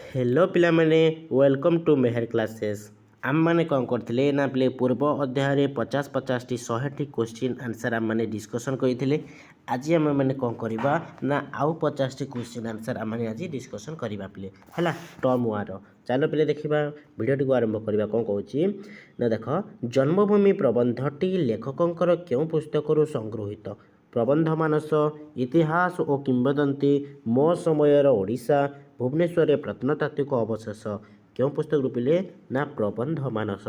Hello पिला माने welcome to Mehar classes आम मैंने कौन करते ना पिले पूर्व अध्याय 50-50 टी 100 टी क्वेश्चन आंसर आम मैंने डिस्कसन करते आज आम मैंने कौन करवा ना आउ 50 टी क्वेश्चन आंसर आम आज डिस्कसन करवा पिले है टर्म वार चलो पिले देखा भिडियो को आरंभ करवा कौन कौन ना देख जन्मभूमि प्रबंधटी लेखकों क्यों पुस्तक संगृहित प्रबंध मानस इतिहास और किंबदंती मो समयर ओडिशा भुवनेश्वर प्रत्नतात्विक अवशेष क्यों पुस्तक रूपिले ना प्रबंध मानस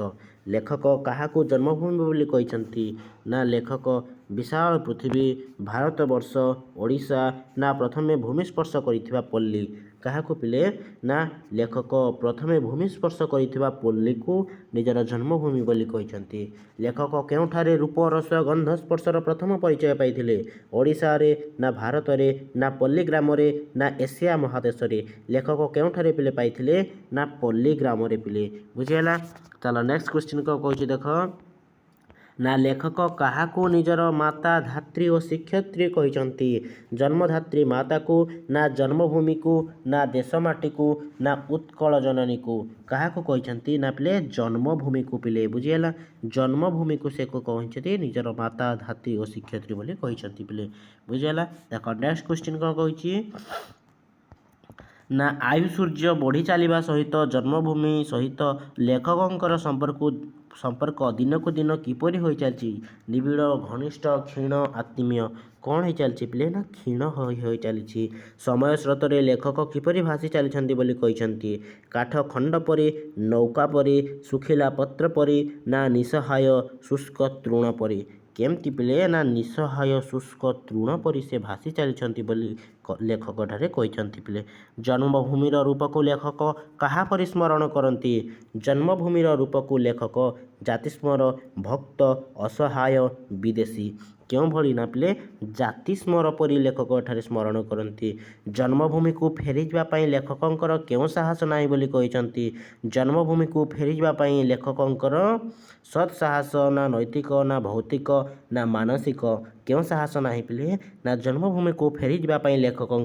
लेखक क्या जन्मभूमि बोली कहते ना लेखक विशाल पृथ्वी भारतवर्ष ओडिशा ना प्रथमे भूमिस्पर्श करिथिबा पल्ली क्या पिले ना लेखक प्रथमे भूमिस्पर्श करिथिबा पल्ली को निजर जन्मभूमि बोली कहते लेखक केउठारे रूप रस गंध स्पर्शर प्रथम परिचय पाइथिले ओडिशा रे ना भारत रे ना पल्ली ग्राम रे ना एशिया महादेश रे लेखक केउठारे पिले पाइथिले ना पल्ली ग्राम रे पिले बुझिला चलो नेक्स्ट क्वेश्चन को कहूँ देख ना लेखक क्या निजर माता धात्री और शिक्षयित्री कहते जन्मधात्री माता को ना जन्मभूमि को ना देशमाटी को ना उत्कल जननी को क्या कहते ना पिले जन्मभूमि को पिले बुझीगला जन्मभूमि को से कहते निजर माता धात्री और शिक्षयित्री बोली कहते पिले बुझीगला देख नेक्स्ट क्वेश्चन कौन कही ना आयु सूर्य बढ़ी चलवा सहित जन्मभूमि सहित लेखकों संपर्क दिन को दिन किपरि हो चलती निबिड़ घनिष्ठ क्षीण आत्मीय कौन हो चलती पिले ना क्षीण हो चली समय स्रोत रे लेखक किपरि भासी चलती बोली कहते काठ खंड परी नौका परी सुखिला पत्र परी ना निसहाय शुष्क तृण परी केमती पिले ना निसहाय शुष्क तृण परी से भासी चलती बोली लेखक ठारे कहते पिले जन्मभूमिर रूप को लेखक क्या परिस्मरण करती जन्मभूमिर रूप को लेखक जातिस्मर भक्त असहाय विदेशी क्यों भली ना पिले जातिस्मर परी लेखक ठारे स्मरण करती जन्मभूमि को फेरी जावाई लेखकों क्यों साहस ना बोली कहते जन्मभूमि को फेरी जावाई लेखकों सत्साहस ना नैतिक ना भौतिक ना मानसिक क्यों साहस ना पिले ना जन्मभूमि को फेरी जावाई लेखकों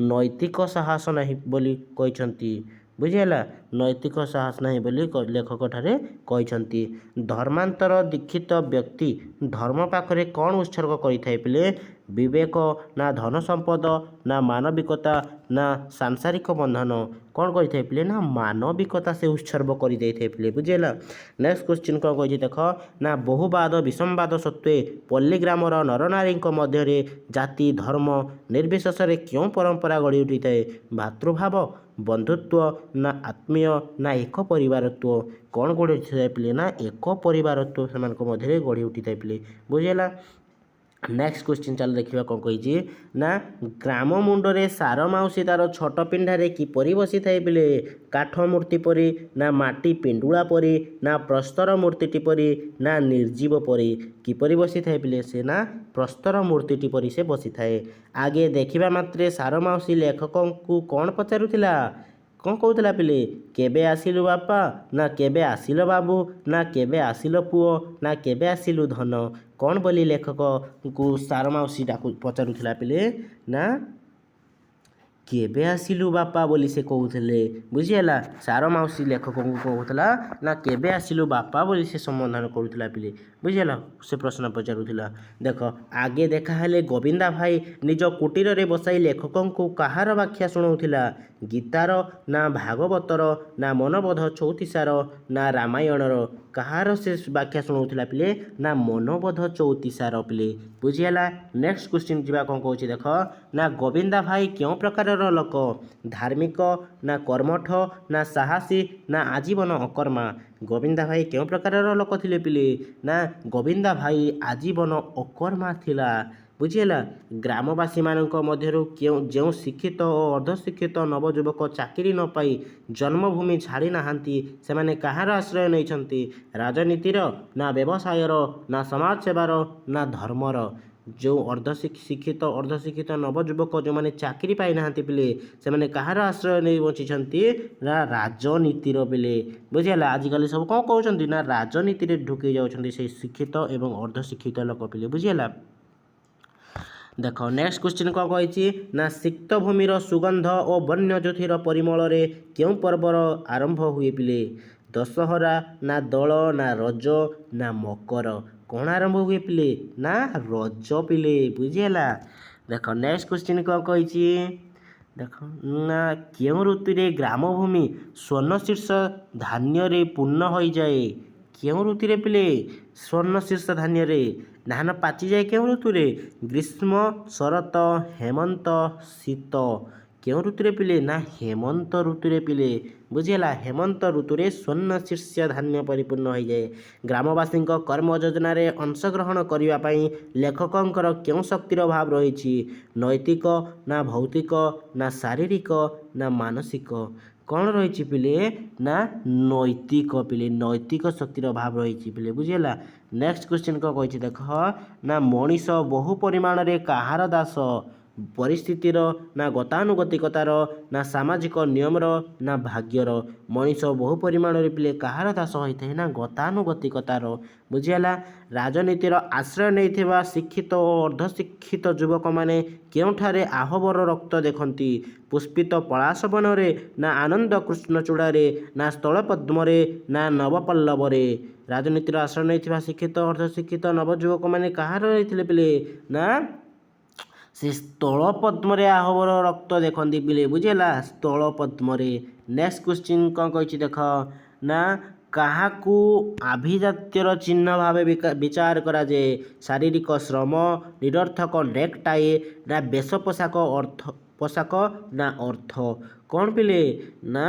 नैतिक साहस ना बोली कहते बुझीगला नैतिक साहस नहीं बोली लेखक ठारे कहते धर्मांतर दीक्षित व्यक्ति धर्म पाखरे कौन उत्सर्ग करिथाय पिले विवेक ना धन संपद ना मानविकता ना सांसारिक बंधन कौन करिथाय पिले ना मानविकता से उत्सर्ग कर देइथाय पिले बुझीगला नेक्स्ट क्वेश्चन कौन कही देख ना बहुवाद विषमवाद सत्वे पल्ली ग्रामर नरनारी मध्य जाति धर्म निर्विशेष क्यों परंपरा गढ़ी उठी थाए भातृभाव बंधुत्व ना आत्मीय ना एक परिवारत्व कौन गढ़ी उठी पिले ना एक परिवारत्व से मध्य गढ़ी उठी था पिले बुझेगा नेक्स्ट क्वेश्चन चल देखा कौन कही ना ग्राम मुंडरे सार मौसी तार छोट पिंडारे किपरि बसी थाए पिले काठ मूर्ति परी ना माटी पेंडुला परी ना प्रस्तर मूर्तिटी परी ना निर्जीव परी किपरि बसी थाए पिले से ना प्रस्तर मूर्तिटी परी से बसी थाए आगे देखिबा मात्रे सार मौसी लेखकों को कौन पचारुथिला कौन कहूला पिले केबे आसिलु बापा ना केबे आसिल बाबू ना केबे आसिल पुओ ना केबे आसिलु धन कौन बोली लेखक को सार मौसी डाकू पचारुथिला पिले ना केबे आसिलु बापा बोली से कहूले बुझीगला सार मौसी लेखक को कहूला ना केबे आसिलु बापा बोली से संबोधन करूला पिले बुझीगला से प्रश्न पचारुला देख आगे देखा हेले गोविंदा भाई निज कुटीर रे बसाई लेखकों को कहार व्याख्या शुणाउथिला गीतार ना भागवतर ना मनबोध चौतीसार ना रामायणर कहार से व्याख्या शुणाउथिला पिले ना मनबोध चौतीसार पिले बुझीगला नेक्स्ट क्वेश्चन जीवा कौन कहूँ देख ना गोविंदा भाई क्यों प्रकार लोक धार्मिक ना कर्मठ ना साहसी ना आजीवन अकर्मा गोविंदा भाई क्यों प्रकार लोक थिले पिले ना गोविंदा भाई आजीवन अकर्मा थिला बुझीगला ग्रामवासी मानक मध्यरु जो शिक्षित और अर्धशिक्षित नवयुवक चाकरी न पाई जन्मभूमि छाड़ी नाहांती सेमाने कहार आश्रय नहीं राजनीतिर ना व्यवसायर ना समाज सेवार ना धर्मर जो अर्धशिक्षित अर्धशिक्षित नवयुवक जो मैंने चाकरी पाई ना पिले से कहार आश्रय नहीं बची ना राजनीतिर पिले बुझीगला आजिकल सब कौन कहते ना राजनीति ढुकई जाऊँच शिक्षित एवं अर्धशिक्षित लोक पिले बुझीगला देख नेक्स्ट क्वेश्चन कौन कही ना सिक्त भूमिर सुगंध और वन्य ज्योतिर परिमल क्यों पर्वर आरंभ हुए पिले दशहरा ना दल ना रज ना मकर कौन आरंभ हुए पिले ना रज पिले बुझीगला। देख नेक्स्ट क्वेश्चन कौन कही देख ना क्यों ऋतु ग्रामभूमि स्वर्ण शीर्ष धान्य पूर्ण हो जाए क्यों ऋतु पिले स्वर्ण शीर्ष धान्य धान पाची जाए क्यों ऋतु ग्रीष्म शरत हेमंत शीत क्यों ऋतु पिले ना हेमंत ऋतु पिले बुझीगला। हेमंत ऋतु स्वर्ण शीर्ष धान्य परिपूर्ण हो जाए। ग्रामवासी कर्म योजन अंशग्रहण करने लेखकंर क्यों शक्तिर अभाव रही नैतिक ना भौतिक ना शारीरिक ना मानसिक कौन रही पिले ना नैतिक पिले नैतिक शक्तिर अभाव रही पिले बुझीगला। नेक्स्ट क्वेश्चन कौन कही देख ना मनीष बहु परिमाण रे कहार दास परिस्थितिर ना गतानुगतिकतार ना सामाजिक नियमर ना भाग्यर मनीष बहु परिमाण रे पिले कहार दास होता है ना गतानुगतिकतार बुझीगला। राजनीतिर आश्रय नहीं शिक्षित और अर्धशिक्षित युवक मैंने केउठारे आहबर रक्त देखती पुष्पित पलाश बनरे ना आनंद कृष्णचूड़े ना स्थल पद्मरे ना नवपल्लवरे राजनीतिर आश्रय नहीं शिक्षित अर्धशिक्षित नवयुवक मैंने कहार रही पिले ना से स्थल पद्मरे आहबर रक्त देखती पिले बुझीगला स्थल पद्मरे। नेक्स्ट क्वेश्चन कौन कही देख ना काहाकू आभिजात्यर चिन्ह भाव विचार करा जाए शारीरिक श्रम निरर्थक नेकटाई ना बेश पोशाक अर्थ पोशाक ना अर्थ कौन पिले ना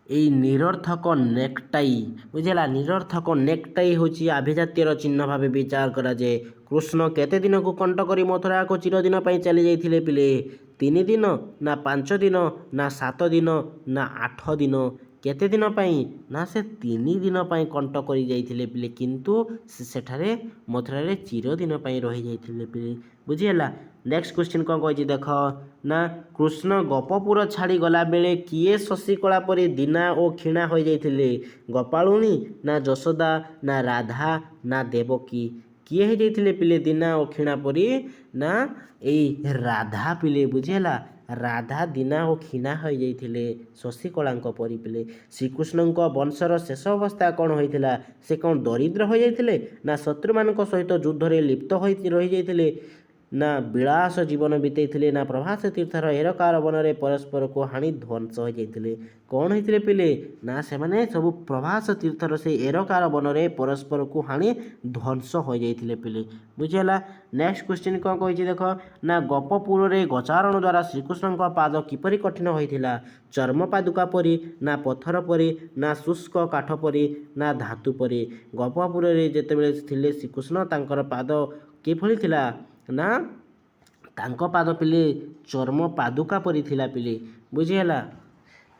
এই निरर्थक नेकटाई बुझेगा निरर्थक नेकटाई हूँ आभिजातीय चिन्ह भाव विचार करा जाए। कृष्ण केते दिन को कंट करी मथुरा को चिरदिन चली जाते पिले 3 दिन ना 5 दिन ना 7 दिन ना 8 दिन केते दिन ना से 3 दिन कंट करी जाइथिले पिले किंतु सेठारे मथुरा चिरदिन रही जाइथिले पिले बुझीगला। नेक्स्ट क्वेश्चन कौन कही देख ना कृष्ण गपपुर छाड़ी गला बेले किए शशिकला परी दीना और क्षीणा हो जाइथिले गोपालुनी ना यशोदा ना राधा ना देवकी किए हो जाइथिले पिले दीना और क्षीणा परी ना यही राधा पिले बुझेला राधा दीना और क्षीणा हो जाइथिले शशिकला परी पिले। श्रीकृष्ण वंशर शेष अवस्था कौन होइथिला से कौन दरिद्र हो जाइथिले ना शत्रु मानक सहित युद्ध रे लिप्त हो रही जाइथिले ना विलास जीवन बीते ना प्रभास तीर्थर एरकार वन में परस्पर को हाणी ध्वंस हो जाते कौन होते पिले ना से माने सब प्रभास तीर्थर से एरकार वन में परस्पर को हाणी ध्वंस हो जाते पिले बुझीगला। नेक्स्ट क्वेश्चन कौन कही देख ना गपपुर रे गचारण द्वारा श्रीकृष्ण पाद किपरि कठिन होइथिला चर्म पादुका परी ना पत्थर परी ना शुष्क काठ परी ना धातु परी गपपुर रे जेतेबेले थिले श्रीकृष्ण तांकर पाद किभଳି थिला ना तांको पाद पिले चर्म पादुका परी थिला पिले बुझीगला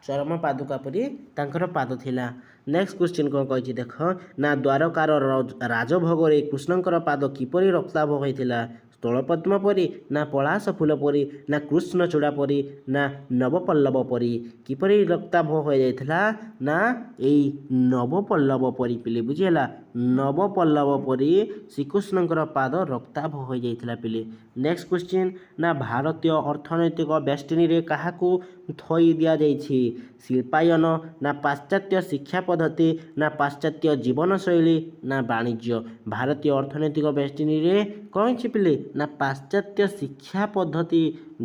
चर्म पादुका परी तांकर पाद थिला। नेक्स्ट क्वेश्चन कौन कही देख ना द्वारकार राजभोग कृष्णकर पाद किपरि रक्ताभ होइथिला स्थलपद्म परी ना पलाश फूल परी ना कृष्णचूड़ा परी ना नवपल्लव परी किपरि रक्ताभ हो जाइथिला ना यही नवपल्लव परी पिले बुझीगला नवपल्लव परी श्रीकृष्णकर पाद रक्ताभ हो जाइथिला पिले। नेक्स्ट क्वेश्चन ना भारतीय अर्थनैतिक बेष्टनी रे काहाकू थई दिया जाइछि शिल्पायन ना पाश्चात्य शिक्षा पद्धति ना पाश्चात्य जीवनशैली ना वाणिज्य भारतीय अर्थनैतिक बेष्टनी रे कौन पिले ना पाश्चात्य शिक्षा पद्धति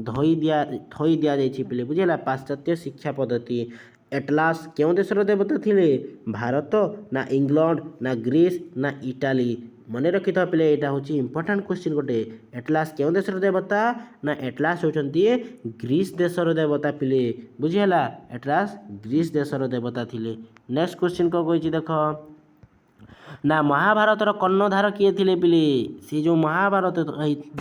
थई दिया जाइछि पिले बुझीगला पाश्चात्य शिक्षा पद्धति। एटलास क्यों देशर देवता थिले भारत ना इंग्लैंड ना ग्रीस ना इटाली मन रखि था पिले यहाँ हूँ इंपोर्टाट क्वेश्चन गोटे एटलास क्यों देशर देवता ना एटलास होती ग्रीस देशर देवता पिले बुझीगला एटलास ग्रीस देशर देवता थिले। नेक्स्ट क्वेश्चन कौन कही देख ना महाभारतर कर्णधार किए थिले पिले से जो महाभारत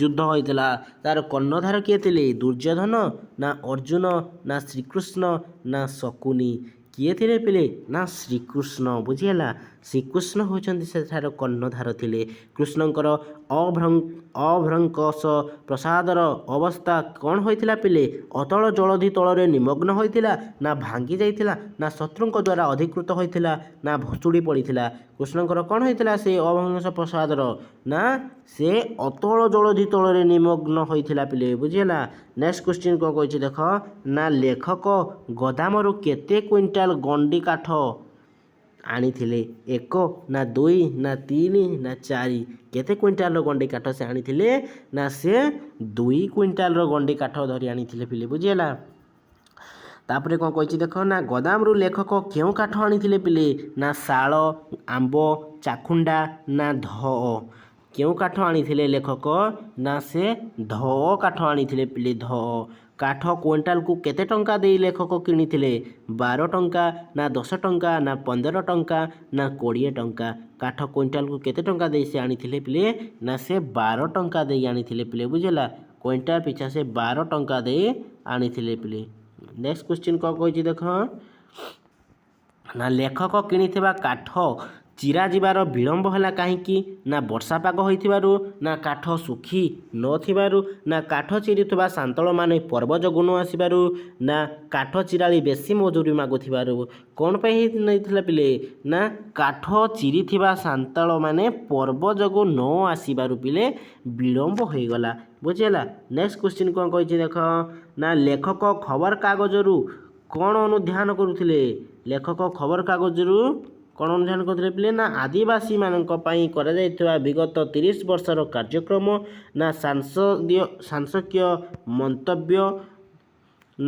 युद्ध होता तार कर्णधार किए थिले दुर्योधन ना अर्जुन ना श्रीकृष्ण ना शकुनी किए थिले पिले ना श्रीकृष्ण बुझीगला श्रीकृष्ण होचंती सेठार कर्णधार थिले। कृष्णंकर ଅଭ୍ରଙ୍କଶ ପ୍ରସାଦର ଅବସ୍ଥା କ'ଣ ହୋଇଥିଲା ପିଲେ? ଅତଳ ଜଳଧି ତଳରେ ନିମଗ୍ନ ହୋଇଥିଲା, ନା ଭାଙ୍ଗି ଯାଇଥିଲା, ନା ଶତ୍ରୁଙ୍କ ଦ୍ୱାରା ଅଧିକୃତ ହୋଇଥିଲା, ନା ଭୁଷୁଡ଼ି ପଡ଼ିଥିଲା? କୃଷ୍ଣଙ୍କର କ'ଣ ହୋଇଥିଲା ସେ ଅଭ୍ରଙ୍କଶ ପ୍ରସାଦର? ନା ସେ ଅତଳ ଜଳଧି ତଳରେ ନିମଗ୍ନ ହୋଇଥିଲା ପିଲେ। ବୁଝିହେଲା। ନେକ୍ସଟ କ୍ୱେଶ୍ଚିନ୍ କ'ଣ କହିଛି ଦେଖ, ନା ଲେଖକ ଗୋଦାମରୁ କେତେ କୁଇଣ୍ଟାଲ ଗଣ୍ଡି କାଠ ଆଣିଥିଲେ? 1 ନା 2 ନା 3 ନା 4? କେତେ କୁଇଣ୍ଟାଲର ଗଣ୍ଡି କାଠ ସେ ଆଣିଥିଲେ? ନା ସେ 2 କୁଇଣ୍ଟାଲର ଗଣ୍ଡି କାଠ ଧରି ଆଣିଥିଲେ ପିଲେ। ବୁଝିହେଲା। ତାପରେ କ'ଣ କହିଛି ଦେଖ, ନା ଗୋଦାମରୁ ଲେଖକ କେଉଁ କାଠ ଆଣିଥିଲେ ପିଲେ? ନା ଶାଳ, ଆମ୍ବ, ଚାଖୁଣ୍ଡା ନା ଧଅ? କେଉଁ କାଠ ଆଣିଥିଲେ ଲେଖକ? ନା ସେ ଧଅ କାଠ ଆଣିଥିଲେ ପିଲେ। ଧଅ କାଠ କୁଇଣ୍ଟାଲକୁ କେତେ ଟଙ୍କା ଦେଇ ଲେଖକ କିଣିଥିଲେ? 12 ଟଙ୍କା ନା 10 ଟଙ୍କା ନା 15 ଟଙ୍କା ନା 20 ଟଙ୍କା? କାଠ କୁଇଣ୍ଟାଲକୁ କେତେ ଟଙ୍କା ଦେଇ ସେ ଆଣିଥିଲେ ପିଲେ? ନା ସେ 12 ଟଙ୍କା ଦେଇ ଆଣିଥିଲେ ପିଲେ। ବୁଝିଲା। କୁଇଣ୍ଟାଲ ପିଛା ସେ 12 ଟଙ୍କା ଦେଇ ଆଣିଥିଲେ ପିଲେ। ନେକ୍ସଟ କ୍ୱେଶ୍ଚିନ୍ କ'ଣ କହିଛି ଦେଖ, ନା ଲେଖକ କିଣିଥିବା କାଠ ଚିରା ଯିବାର ବିଳମ୍ବ ହେଲା କାହିଁକି? ନା ବର୍ଷା ପାଗ ହୋଇଥିବାରୁ, ନା କାଠ ଶୁଖି ନଥିବାରୁ, ନା କାଠ ଚିରୁଥିବା ସାନ୍ତଳମାନେ ପର୍ବ ଯୋଗୁଁ ନ ଆସିବାରୁ, ନା କାଠ ଚିରାଳି ବେଶୀ ମଜୁରୀ ମାଗୁଥିବାରୁ? କ'ଣ ପାଇଁ ନେଇଥିଲା ପିଲେ? ନା କାଠ ଚିରିଥିବା ସାନ୍ତାଳମାନେ ପର୍ବ ଯୋଗୁଁ ନ ଆସିବାରୁ ପିଲେ ବିଳମ୍ବ ହୋଇଗଲା। ବୁଝିହେଲା। ନେକ୍ସଟ କ୍ୱେଶ୍ଚିନ୍ କ'ଣ କହିଛି ଦେଖ, ନା ଲେଖକ ଖବରକାଗଜରୁ କ'ଣ ଅନୁଧ୍ୟାନ କରୁଥିଲେ? ଲେଖକ ଖବରକାଗଜରୁ କ'ଣ ଅନୁଧ୍ୟାନ କରୁଥିଲେ ପିଲେ? ନା ଆଦିବାସୀମାନଙ୍କ ପାଇଁ କରାଯାଇଥିବା ବିଗତ 30 ବର୍ଷର କାର୍ଯ୍ୟକ୍ରମ, ନା ସାଂସଦୀୟ ମନ୍ତବ୍ୟ,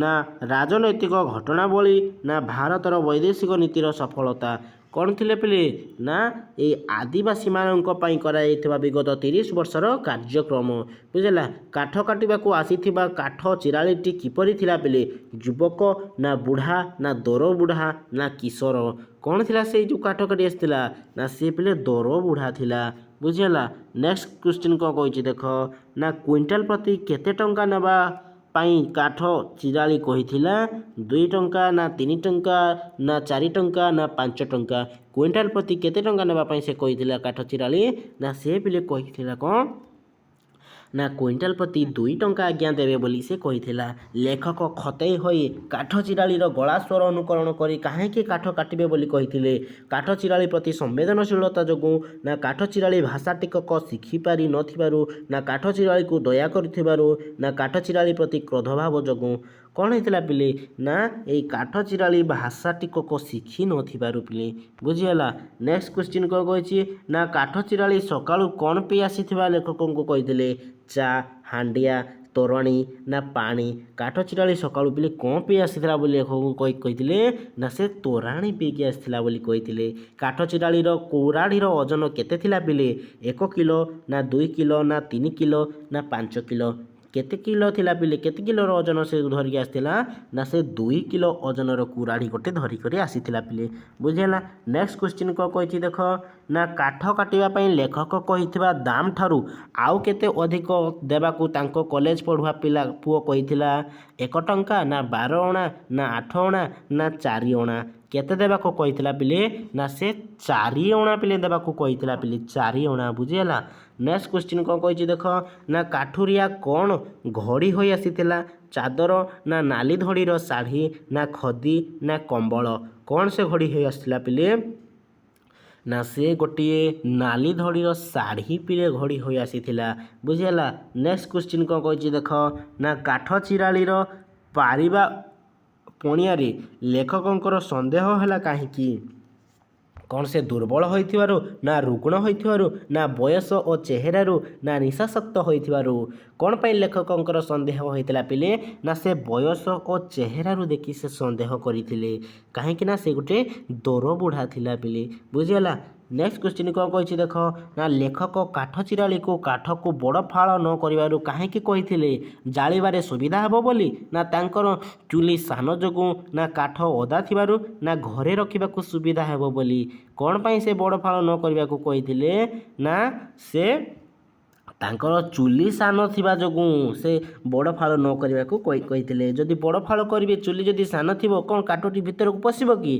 ନା ରାଜନୈତିକ ଘଟଣାବଳୀ, ନା ଭାରତର ବୈଦେଶିକ ନୀତିର ସଫଳତା? କ'ଣ ଥିଲେ ପିଲେ? ନା ଏଇ ଆଦିବାସୀମାନଙ୍କ ପାଇଁ କରାଯାଇଥିବା ବିଗତ 30 ବର୍ଷର କାର୍ଯ୍ୟକ୍ରମ। ବୁଝିଲା। କାଠ କାଟିବାକୁ ଆସିଥିବା କାଠ ଚିରାଳିଟି କିପରି ଥିଲା ପିଲେ? ଯୁବକ ନା ବୁଢ଼ା ନା ଦର ବୁଢ଼ା ନା କିଶୋର? କ'ଣ ଥିଲା ସେଇ ଯେଉଁ କାଠ କାଟି ଆସିଥିଲା? ନା ସେ ପିଲେ ଦର ବୁଢ଼ା ଥିଲା। ବୁଝିହେଲା। ନେକ୍ସଟ କ୍ୱେଶ୍ଚିନ୍ କ'ଣ କହିଛି ଦେଖ, ନା କୁଇଣ୍ଟାଲ ପ୍ରତି କେତେ ଟଙ୍କା ନେବା ପାଇଁ କାଠ ଚିରାଳି କହିଥିଲା? 2 ଟଙ୍କା ନା 3 ଟଙ୍କା ନା 4 ଟଙ୍କା ନା 5 ଟଙ୍କା? କୁଇଣ୍ଟାଲ ପ୍ରତି କେତେ ଟଙ୍କା ନେବା ପାଇଁ ସେ କହିଥିଲା କାଠ ଚିରାଳି? ନା ସେ ପିଲେ କହିଥିଲା କ'ଣ? ନା କୁଇଣ୍ଟାଲ ପ୍ରତି 2 ଟଙ୍କା ଆଜ୍ଞା ଦେବେ ବୋଲି ସେ କହିଥିଲା। ଲେଖକ ଖତେଇ ହୋଇ କାଠ ଚିରାଳିର ଗଳା ସ୍ୱର ଅନୁକରଣ କରି କାହିଁକି କାଠ କାଟିବେ ବୋଲି କହିଥିଲେ? କାଠ ଚିରାଳି ପ୍ରତି ସମ୍ବେଦନଶୀଳତା ଯୋଗୁଁ, ନା କାଠ ଚିରାଳି ଭାଷା ଟିକକ ଶିଖିପାରି ନଥିବାରୁ, ନା କାଠ ଚିରାଳିକୁ ଦୟା କରିଥିବାରୁ, ନା କାଠ ଚିରାଳି ପ୍ରତି କ୍ରୋଧ ଭାବ ଯୋଗୁଁ? କ'ଣ ହେଇଥିଲା ପିଲେ? ନା ଏଇ କାଠ ଚିରାଳି ଭାଷା ଟିକକ ଶିଖି ନଥିବାରୁ ପିଲେ। ବୁଝିହେଲା। ନେକ୍ସଟ କ୍ୱେଶ୍ଚିନ୍ କ'ଣ କହିଛି, ନା କାଠ ଚିରାଳି ସକାଳୁ କ'ଣ ପିଇ ଆସିଥିବା ଲେଖକଙ୍କୁ କହିଥିଲେ? ଚା, ହାଣ୍ଡିଆ, ତୋରଣୀ ନା ପାଣି? କାଠ ଚିରାଳି ସକାଳୁ ପିଲେ କ'ଣ ପିଇ ଆସିଥିଲା ବୋଲି ଲେଖକଙ୍କୁ କହିଥିଲେ? ନା ସେ ତୋରାଣି ପିଇକି ଆସିଥିଲା ବୋଲି କହିଥିଲେ। କାଠ ଚିରାଳିର କୁରାଢ଼ୀର ଓଜନ କେତେ ଥିଲା ପିଲେ? 1 କିଲୋ ନା 2 କିଲୋ ନା 3 କିଲୋ ନା 5 କିଲୋ? କେତେ କିଲୋ ଥିଲା ପିଲେ? କେତେ କିଲୋର ଓଜନ ସେ ଧରିକି ଆସିଥିଲା? ନା ସେ 2 କିଲୋ ଓଜନର କୁରାଢ଼ୀ ଗୋଟେ ଧରିକରି ଆସିଥିଲା ପିଲେ। ବୁଝିହେଲା। ନେକ୍ସଟ କ୍ୱେଶ୍ଚିନ୍ କ'ଣ କହିଛି ଦେଖ, ନା କାଠ କାଟିବା ପାଇଁ ଲେଖକ କହିଥିବା ଦାମ ଠାରୁ ଆଉ କେତେ ଅଧିକ ଦେବାକୁ ତାଙ୍କ କଲେଜ ପଢ଼ୁଆ ପୁଅ କହିଥିଲା? 1 ଟଙ୍କା ନା 12 ଅଣା ନା 8 ଅଣା ନା 4 ଅଣା? କେତେ ଦେବାକୁ କହିଥିଲା ପିଲେ? ନା ସେ 4 ଅଣା ପିଲେ ଦେବାକୁ କହିଥିଲା ପିଲେ। 4 ଅଣା। ବୁଝିହେଲା। ନେକ୍ସଟ କ୍ୱେଶ୍ଚିନ୍ କ'ଣ କହିଛି ଦେଖ, ନା କାଠୁରିଆ କ'ଣ ଘୋଡ଼ି ହୋଇ ଆସିଥିଲା? ଚାଦର ନା ନାଲି ଧଡ଼ିର ଶାଢ଼ୀ ନା ଖଦି ନା କମ୍ବଳ? କ'ଣ ସେ ଘୋଡ଼ି ହୋଇ ଆସିଥିଲା ପିଲେ? ନା ସେ ଗୋଟିଏ ନାଲି ଧଡ଼ିର ଶାଢ଼ୀ ପିଲେ ଘୋଡ଼ି ହୋଇ ଆସିଥିଲା। ବୁଝିହେଲା। ନେକ୍ସଟ କ୍ୱେଶ୍ଚିନ୍ କ'ଣ କହିଛି ଦେଖ, ନା କାଠ ଚିରାଳିର ପାରିବା ପଣିଆରେ ଲେଖକଙ୍କର ସନ୍ଦେହ ହେଲା କାହିଁକି? କ'ଣ ସେ ଦୁର୍ବଳ ହୋଇଥିବାରୁ, ନା ରୁଗ୍ଣ ହୋଇଥିବାରୁ, ନା ବୟସ ଓ ଚେହେରାରୁ, ନା ନିଶାସକ୍ତ ହୋଇଥିବାରୁ? କ'ଣ ପାଇଁ ଲେଖକଙ୍କର ସନ୍ଦେହ ହୋଇଥିଲା ପିଲେ? ନା ସେ ବୟସ ଓ ଚେହେରାରୁ ଦେଖି ସେ ସନ୍ଦେହ କରିଥିଲେ। କାହିଁକି? ନା ସେ ଗୋଟେ ଦର ବୁଢ଼ା ଥିଲା ପିଲେ। ବୁଝିହେଲା। ନେକ୍ସଟ କ୍ୱେଶ୍ଚିନ୍ କ'ଣ କହିଛି ଦେଖ, ନା ଲେଖକ କାଠ ଚିରାଳିକୁ କାଠକୁ ବଡ଼ ଫାଳ ନ କରିବାରୁ କାହିଁକି କହିଥିଲେ? ଜାଳିବାରେ ସୁବିଧା ହେବ ବୋଲି, ନା ତାଙ୍କର ଚୁଲି ସାନ ଯୋଗୁଁ, ନା କାଠ ଓଦା ଥିବାରୁ, ନା ଘରେ ରଖିବାକୁ ସୁବିଧା ହେବ ବୋଲି? କ'ଣ ପାଇଁ ସେ ବଡ଼ ଫାଳ ନ କରିବାକୁ କହିଥିଲେ? ନା ସେ ତାଙ୍କର ଚୁଲି ସାନ ଥିବା ଯୋଗୁଁ ସେ ବଡ଼ ଫାଳ ନ କରିବାକୁ କହିଥିଲେ। ଯଦି ବଡ଼ ଫାଳ କରିବେ, ଚୁଲି ଯଦି ସାନ ଥିବ, କ'ଣ କାଠଟି ଭିତରକୁ ପଶିବ କି?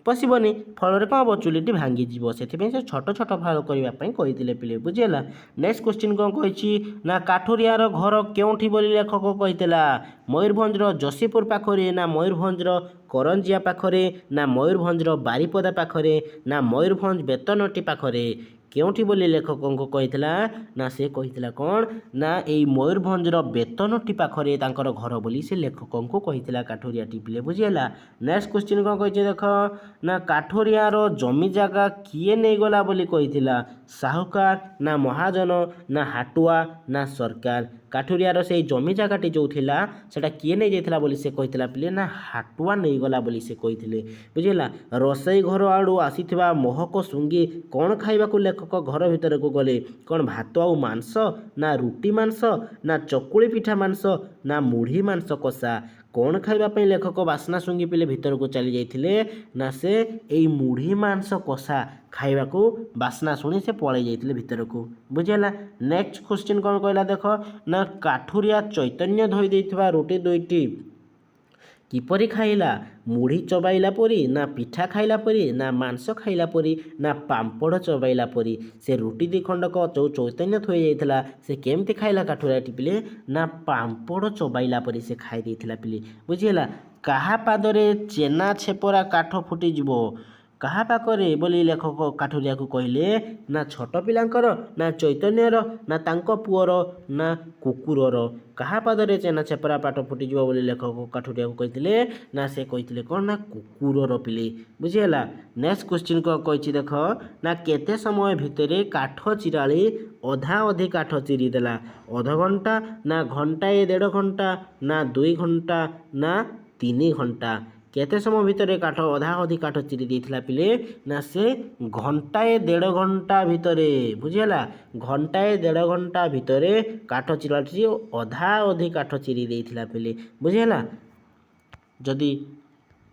पशिबनी फल कौन हम चुलीटी भांगीज से छोट छोट फाल करने कहते पिले बुझीगला। नेक्स्ट क्वेश्चन कौन कही ना काठुरियार घर केउठी बोली लेखक कहीला मयूरभंजर जशीपुर पाखरे ना मयूरभंजर करंजिया पाखरे ना मयूरभंजर बारिपदा पाखरे ना मयूरभंज बेतनटी पाखरे केउठी बोली लेखक कहीला ना से कहीला कौन ना यही मयूरभंजर बेतनटी पाखरे तांकर घर बोली से लेखक को कहीला काठुरिया टिपिले बुझीगला। नेक्स्ट क्वेश्चन कौन कही देख ना काठुरियार जमी जगह किए नहीं गला बोली कहीला साहूकार ना महाजन ना हाटुआ ना सरकार काठुरियार से जमी जगहटी जो थिला सेटा किए नहीं जाइथिला बोली से कहीला पिले ना हाटुआ नहीं गला बोली से कहीथिले बुझीगला। रोसई घर आड़ू आसीथिबा महक सुंगी कौन खाइबाकू लेखक घर भितर को गले कौन भात आउ मांस ना रुटी मांस ना चकुली पिठा मांस ना मुढ़ी मांस कषा कौन खाइबा लेखक बासना सुंगी पिले भितर को चली जाइथिले ना से एई मुढ़ी मांस कषा खाइबाकू बासना शुणी से पलि जाइथिले भितर को बुझीगला। नेक्स्ट क्वेश्चन कौन कहला देख ना काठुरिया चैतन्य धोई देइथिबा रोटी दुईटी किपरि खाइला मुढ़ी चबाइला परी ना पिठा खाइला परी ना मांस खाइला परी ना पांपड़ चबाइला परी से रुटी दी खंडक जो चैतन्य थोई जाइथिला से केमती खाइला काठुरिया टिपिले ना पांपड़ चबाइला परी से खाई देइथिला पिले बुझीगला। काहा पादरे चेना छेपरा काठ फुटी जिवो काहा पाखरे बोली लेखक काठुरिया को कहले ना छोट पिलांकर ना चैतन्यर ना तांको पुअर ना कुकुरर काहा पादरे चेना छेपरा पाठ फुटिज बोली लेखक काठुरिया को कहते ना से कहते कौन ना कुकुरर पिले बुझीगला। नेक्स्ट क्वेश्चन को कही देख ना केते समय भितर काठ चिराली अधा अधि काठ चिरी देला अध घंटा ना घंटाए 1.5 घंटा ना 2 घंटा ना 3 घंटा केते समय भितर काठ अधा अधि काठ चिरी देइथिला पिले ना से घंटाए 1.5 घंटा भितर बुझीगला घंटाए 1.5 घंटा भितर काठ चिराटी अधा अधि काठ चिरी देइथिला पिले बुझीगला। जदि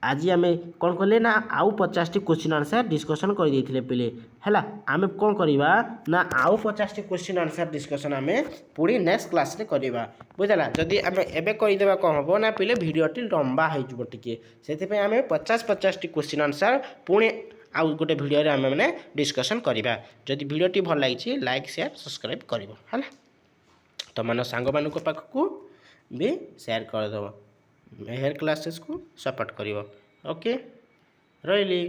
आज आम कौन कले ना आउ 50टी क्वेश्चन आंसर डिस्कसन कर देइथिले पिले हैला आम कौन करवा ना आउ 50टी क्वेश्चन आंसर डिस्कसन आम पुणी नेक्स्ट क्लास रे करवा बुझला। जदि आम एबे करदेवा कौन हम ना पिले भिडियोटी लंबा हो टिके से आम 50-50टी क्वेश्चन आंसर पुणी आउ गोटे भिडियो आम मैंने डिस्कसन करवा। जदि भिडियोटी भल लगी लाइक शेयर सब्सक्राइब कर तुम मान सांग मान पाखक भी शेयर करदेव मेहर क्लासेस को सपोर्ट कर ओके रही।